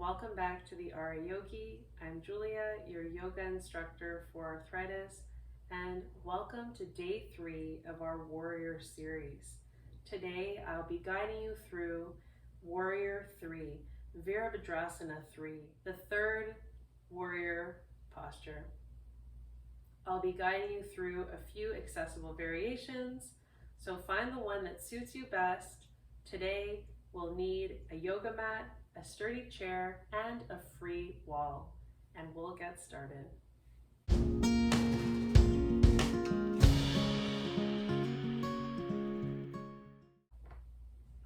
welcome back to the RA Yogi. I'm Julia, your yoga instructor for arthritis, and welcome to day 3 of our Warrior series. Today I'll be guiding you through Warrior 3, Virabhadrasana 3, the third warrior posture. I'll be guiding you through a few accessible variations, so find the one that suits you best. Today we'll need a yoga mat, a sturdy chair, and a free wall, and we'll get started.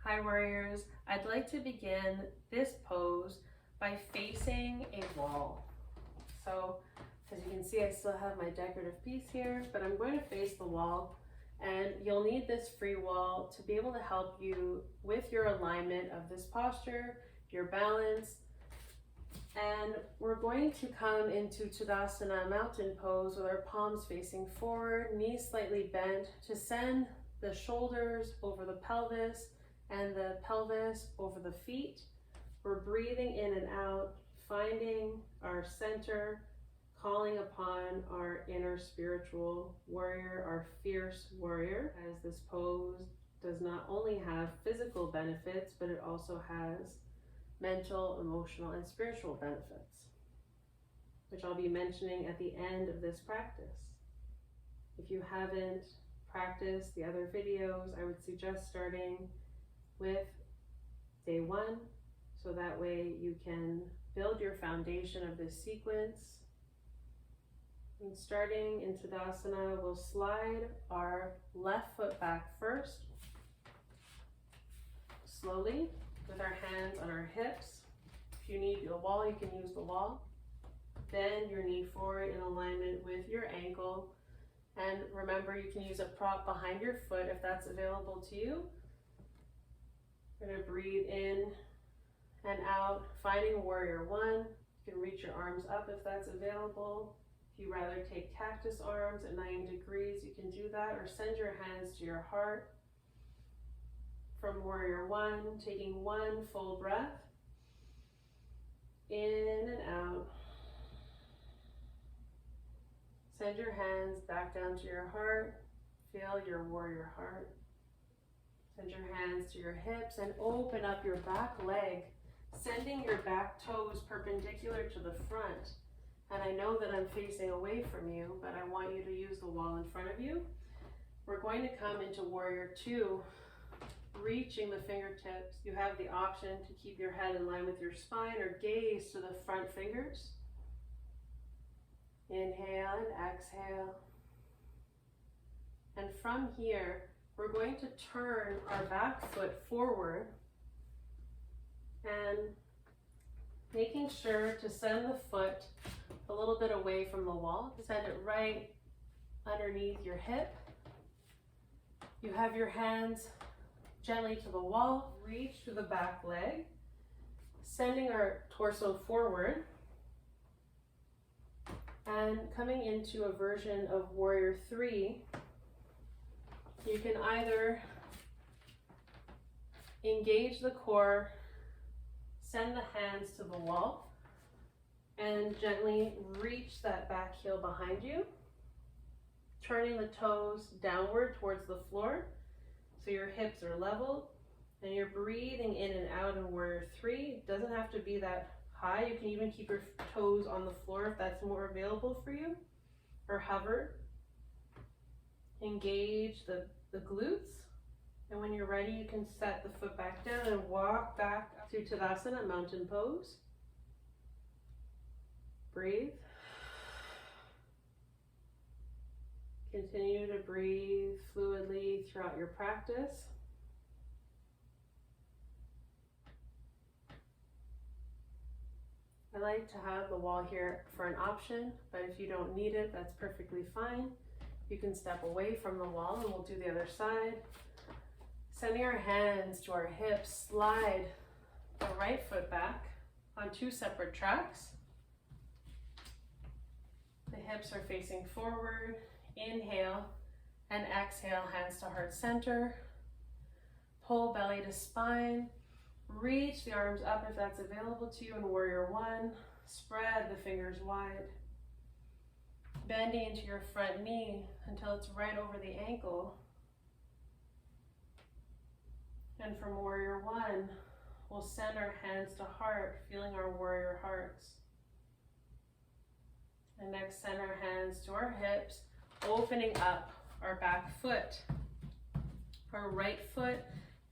Hi warriors, I'd like to begin this pose by facing a wall. So as you can see, I still have my decorative piece here, but I'm going to face the wall, and you'll need this free wall to be able to help you with your alignment of this posture, your balance. And we're going to come into Tadasana, mountain pose, with our palms facing forward, knees slightly bent, to send the shoulders over the pelvis and the pelvis over the feet. We're breathing in and out, finding our center, calling upon our inner spiritual warrior, our fierce warrior, as this pose does not only have physical benefits, but it also has mental, emotional, and spiritual benefits, which I'll be mentioning at the end of this practice. If you haven't practiced the other videos, I would suggest starting with day 1, so that way you can build your foundation of this sequence. And starting in Tadasana, we'll slide our left foot back first, slowly, with our hands on our hips. If you need a wall, you can use the wall. Bend your knee forward in alignment with your ankle. And remember, you can use a prop behind your foot if that's available to you. We're going to breathe in and out, finding warrior 1. You can reach your arms up if that's available. If you rather take cactus arms at 90 degrees, you can do that, or send your hands to your heart. From warrior 1, taking 1 full breath, in and out. Send your hands back down to your heart. Feel your warrior heart. Send your hands to your hips and open up your back leg, sending your back toes perpendicular to the front. And I know that I'm facing away from you, but I want you to use the wall in front of you. We're going to come into warrior 2, reaching the fingertips. You have the option to keep your head in line with your spine or gaze to the front fingers. Inhale and exhale. And from here, we're going to turn our back foot forward and making sure to send the foot a little bit away from the wall. Send it right underneath your hip. You have your hands gently to the wall. Reach through the back leg, sending our torso forward and coming into a version of warrior 3. You can either engage the core, send the hands to the wall, and gently reach that back heel behind you, turning the toes downward towards the floor so your hips are level, and you're breathing in and out in warrior 3. It doesn't have to be that high. You can even keep your toes on the floor if that's more available for you, or hover. Engage the glutes, and when you're ready, you can set the foot back down and walk back up to Tadasana, mountain pose. Breathe. Continue to breathe fluidly throughout your practice. I like to have the wall here for an option, but if you don't need it, that's perfectly fine. You can step away from the wall, and we'll do the other side. Sending our hands to our hips, slide the right foot back on 2 separate tracks. The hips are facing forward. Inhale and exhale, hands to heart center. Pull belly to spine. Reach the arms up if that's available to you in warrior one. Spread the fingers wide. Bending into your front knee until it's right over the ankle. And from warrior one, we'll send our hands to heart, feeling our warrior hearts. And next, send our hands to our hips, opening up our back foot. Our right foot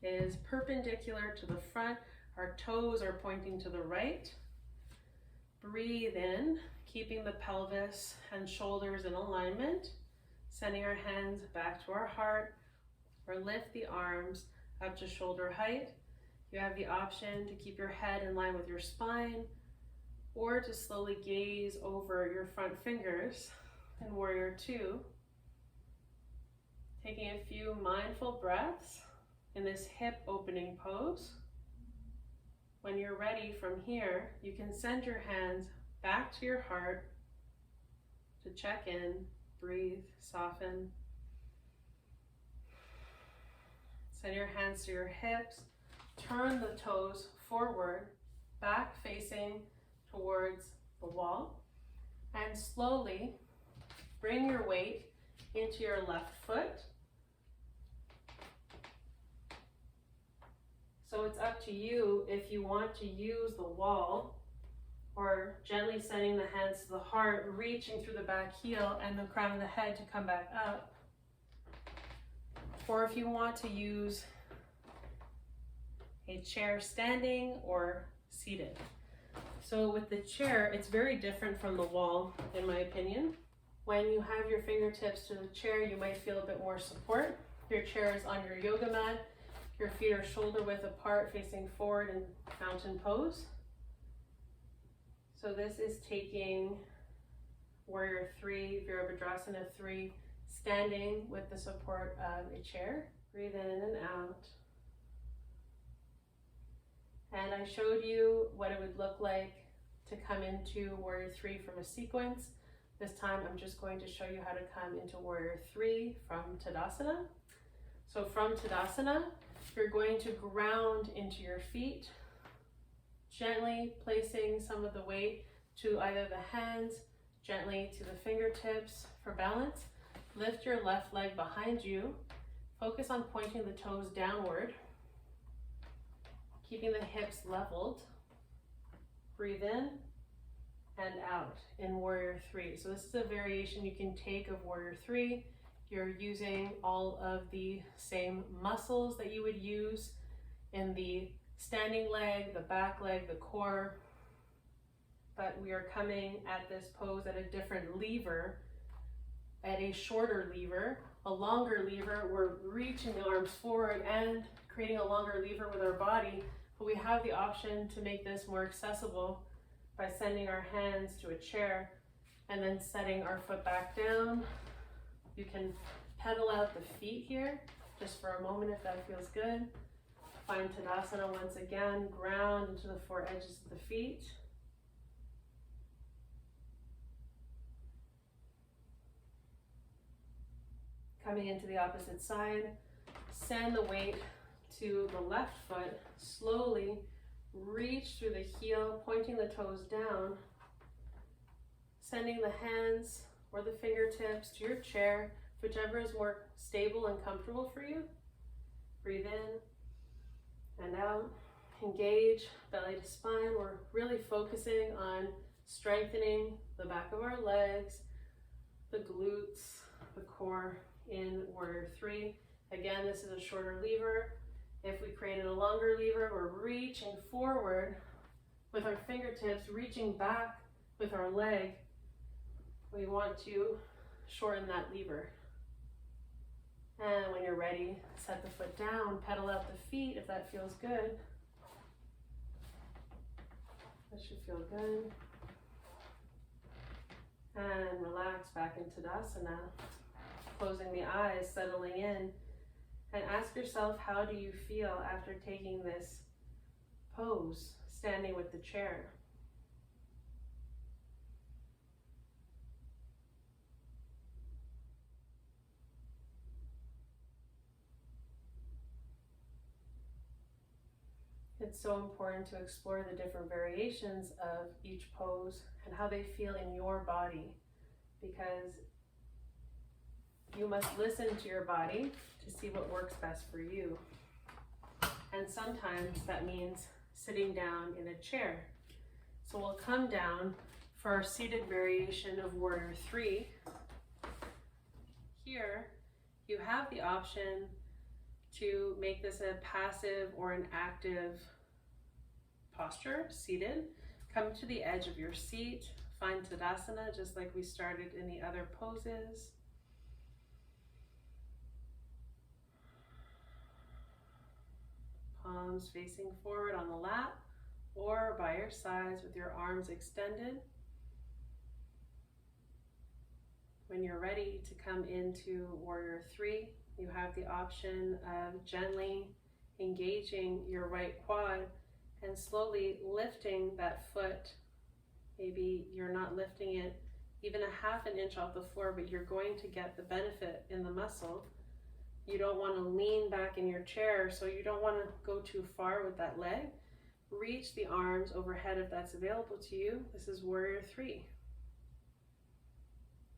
is perpendicular to the front. Our toes are pointing to the right. Breathe in, keeping the pelvis and shoulders in alignment. Sending our hands back to our heart, or lift the arms up to shoulder height. You have the option to keep your head in line with your spine, or to slowly gaze over your front fingers in warrior two. Taking a few mindful breaths in this hip opening pose. When you're ready from here, you can send your hands back to your heart to check in, breathe, soften. Send your hands to your hips, turn the toes forward, back facing towards the wall, and slowly bring your weight into your left foot. So it's up to you if you want to use the wall, or gently sending the hands to the heart, reaching through the back heel and the crown of the head to come back up. Or if you want to use a chair standing or seated. So with the chair, it's very different from the wall, in my opinion. When you have your fingertips to the chair, you might feel a bit more support. Your chair is on your yoga mat. Your feet are shoulder width apart, facing forward in mountain pose. So this is taking warrior three, Virabhadrasana III, standing with the support of a chair. Breathe in and out. And I showed you what it would look like to come into warrior three from a sequence. This time I'm just going to show you how to come into warrior three from Tadasana. So from Tadasana, you're going to ground into your feet, gently placing some of the weight to either the hands, gently to the fingertips for balance. Lift your left leg behind you. Focus on pointing the toes downward, keeping the hips leveled. Breathe in and out in warrior three. So this is a variation you can take of warrior three. You're using all of the same muscles that you would use in the standing leg, the back leg, the core, but we are coming at this pose at a different lever, at a shorter lever. A longer lever, we're reaching the arms forward and creating a longer lever with our body, but we have the option to make this more accessible by sending our hands to a chair and then setting our foot back down. You can pedal out the feet here just for a moment if that feels good. Find Tadasana once again, ground into the four edges of the feet. Coming into the opposite side, send the weight to the left foot, slowly reach through the heel, pointing the toes down, sending the hands or the fingertips to your chair, whichever is more stable and comfortable for you. Breathe in and out. Engage belly to spine. We're really focusing on strengthening the back of our legs, the glutes, the core in warrior three. Again, this is a shorter lever. If we created a longer lever, we're reaching forward with our fingertips, reaching back with our leg. We want to shorten that lever. And when you're ready, set the foot down, pedal out the feet if that feels good. That should feel good. And relax back into Tadasana. Closing the eyes, settling in. And ask yourself, how do you feel after taking this pose, standing with the chair? It's so important to explore the different variations of each pose and how they feel in your body, because you must listen to your body to see what works best for you. And sometimes that means sitting down in a chair. So we'll come down for our seated variation of Warrior III. Here, you have the option to make this a passive or an active posture, seated. Come to the edge of your seat, find Tadasana, just like we started in the other poses. Palms facing forward on the lap or by your sides with your arms extended. When you're ready to come into Warrior III, you have the option of gently engaging your right quad and slowly lifting that foot. Maybe you're not lifting it even a half an inch off the floor, but you're going to get the benefit in the muscle. You don't want to lean back in your chair, so you don't want to go too far with that leg. Reach the arms overhead if that's available to you. This is Warrior III.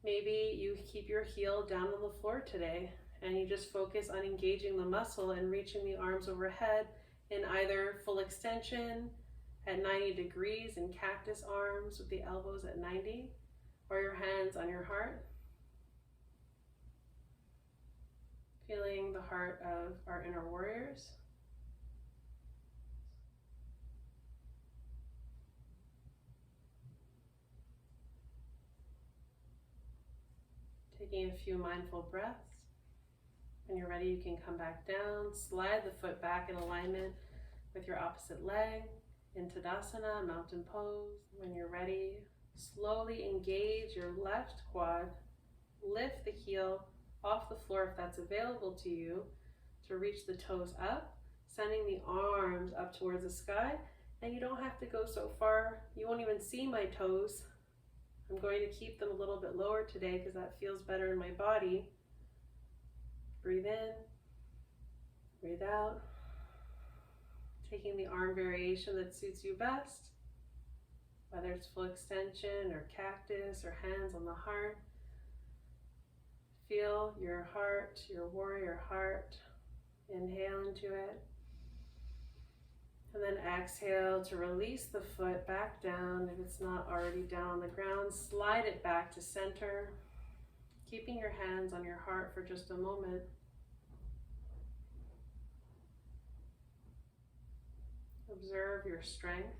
Maybe you keep your heel down on the floor today and you just focus on engaging the muscle and reaching the arms overhead in either full extension at 90 degrees in cactus arms with the elbows at 90, or your hands on your heart. Feeling the heart of our inner warriors. Taking a few mindful breaths. When you're ready, you can come back down, slide the foot back in alignment with your opposite leg in Tadasana, mountain pose. When you're ready, slowly engage your left quad, lift the heel off the floor if that's available to you, to reach the toes up, sending the arms up towards the sky. And you don't have to go so far. You won't even see my toes. I'm going to keep them a little bit lower today because that feels better in my body. Breathe in, breathe out. Taking the arm variation that suits you best, whether it's full extension or cactus or hands on the heart. Feel your heart, your warrior heart. Inhale into it. And then exhale to release the foot back down. If it's not already down on the ground, slide it back to center. Keeping your hands on your heart for just a moment. Observe your strength,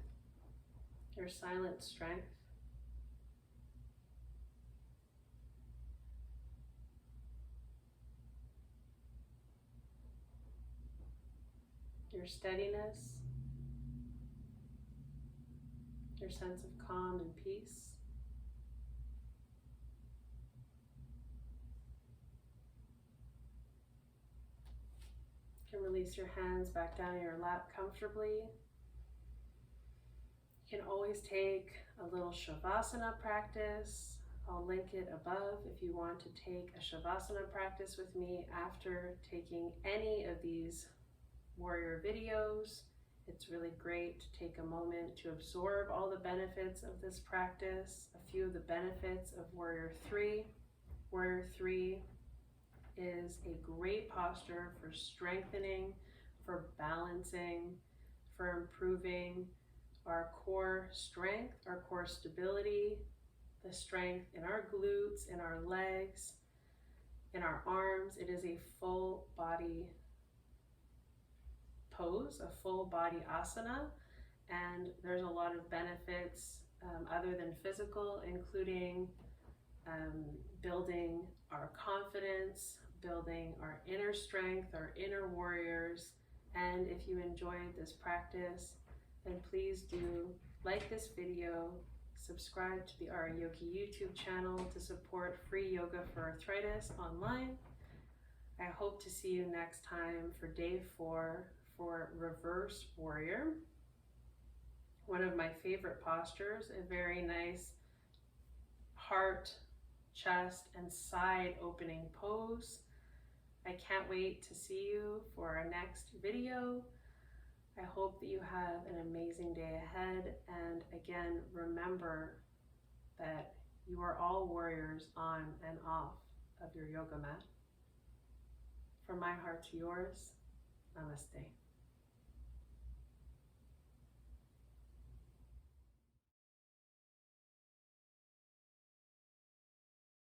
your silent strength. Your steadiness, your sense of calm and peace. You can release your hands back down in your lap comfortably. You can always take a little Shavasana practice. I'll link it above if you want to take a Shavasana practice with me after taking any of these warrior videos. It's really great to take a moment to absorb all the benefits of this practice, a few of the benefits of Warrior III. Warrior III is a great posture for strengthening, for balancing, for improving our core strength, our core stability, the strength in our glutes, in our legs, in our arms. It is a full body pose, a full body asana, and there's a lot of benefits other than physical, including building our confidence, building our inner strength, our inner warriors. And if you enjoyed this practice, then please do like this video, subscribe to the RA Yogi YouTube channel to support free yoga for arthritis online. I hope to see you next time for day 4 for reverse warrior. One of my favorite postures, a very nice heart, chest, and side opening pose. I can't wait to see you for our next video. I hope that you have an amazing day ahead. And again, remember that you are all warriors on and off of your yoga mat. From my heart to yours, namaste.